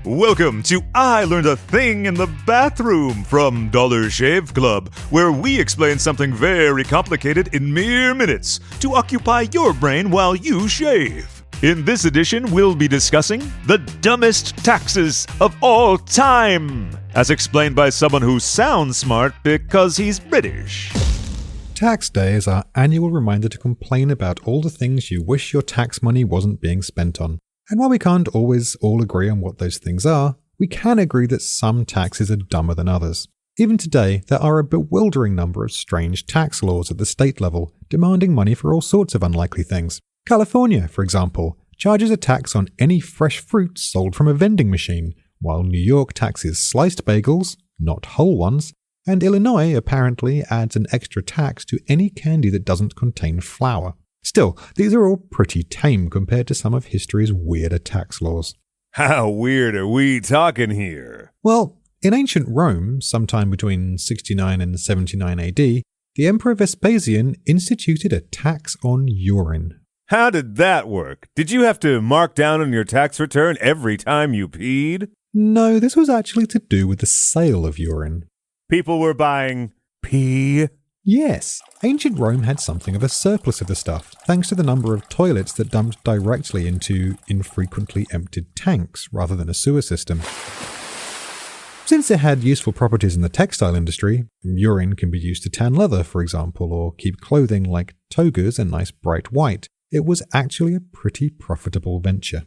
Welcome to I Learned a Thing in the Bathroom from Dollar Shave Club, where we explain something very complicated in mere minutes to occupy your brain while you shave. In this edition, we'll be discussing the dumbest taxes of all time, as explained by someone who sounds smart because he's British. Tax Day is our annual reminder to complain about all the things you wish your tax money wasn't being spent on. And while we can't always all agree on what those things are, we can agree that some taxes are dumber than others. Even today, there are a bewildering number of strange tax laws at the state level, demanding money for all sorts of unlikely things. California, for example, charges a tax on any fresh fruit sold from a vending machine, while New York taxes sliced bagels, not whole ones, and Illinois apparently adds an extra tax to any candy that doesn't contain flour. Still, these are all pretty tame compared to some of history's weirder tax laws. How weird are we talking here? Well, in ancient Rome, sometime between 69 and 79 AD, the Emperor Vespasian instituted a tax on urine. How did that work? Did you have to mark down on your tax return every time you peed? No, this was actually to do with the sale of urine. People were buying pee? Yes, ancient Rome had something of a surplus of the stuff, thanks to the number of toilets that dumped directly into infrequently emptied tanks rather than a sewer system. Since it had useful properties in the textile industry, urine can be used to tan leather, for example, or keep clothing like togas a nice bright white. It was actually a pretty profitable venture.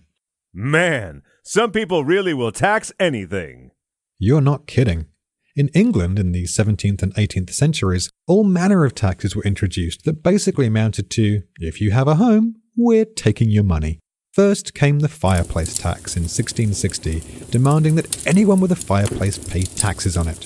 Man, some people really will tax anything. You're not kidding. In England in the 17th and 18th centuries, all manner of taxes were introduced that basically amounted to, if you have a home, we're taking your money. First came the fireplace tax in 1660, demanding that anyone with a fireplace pay taxes on it.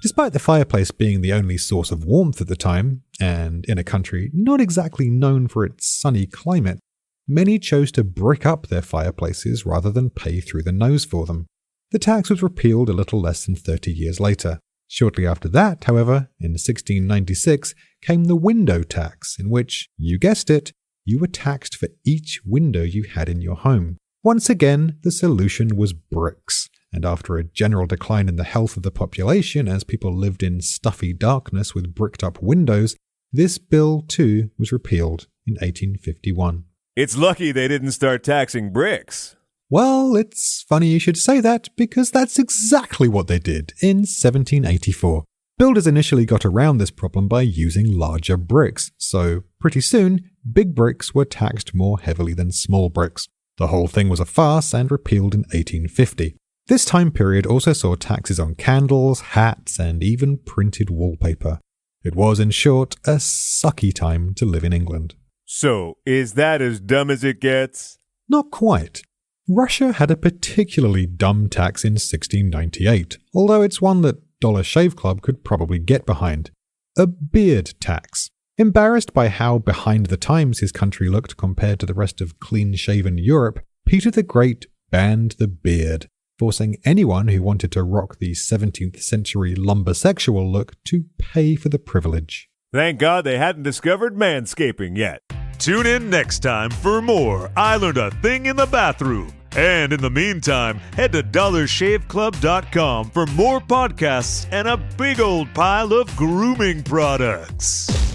Despite the fireplace being the only source of warmth at the time, and in a country not exactly known for its sunny climate, many chose to brick up their fireplaces rather than pay through the nose for them. The tax was repealed a little less than 30 years later. Shortly after that, however, in 1696, came the window tax, in which, you guessed it, you were taxed for each window you had in your home. Once again, the solution was bricks, and after a general decline in the health of the population as people lived in stuffy darkness with bricked up windows, this bill too was repealed in 1851. It's lucky they didn't start taxing bricks. Well, it's funny you should say that, because that's exactly what they did in 1784. Builders initially got around this problem by using larger bricks, so pretty soon, big bricks were taxed more heavily than small bricks. The whole thing was a farce and repealed in 1850. This time period also saw taxes on candles, hats, and even printed wallpaper. It was, in short, a sucky time to live in England. So, is that as dumb as it gets? Not quite. Russia had a particularly dumb tax in 1698, although it's one that Dollar Shave Club could probably get behind. A beard tax. Embarrassed by how behind the times his country looked compared to the rest of clean-shaven Europe, Peter the Great banned the beard, forcing anyone who wanted to rock the 17th century lumbersexual look to pay for the privilege. Thank God they hadn't discovered manscaping yet. Tune in next time for more I Learned a Thing in the Bathroom. And in the meantime, head to dollarshaveclub.com for more podcasts and a big old pile of grooming products.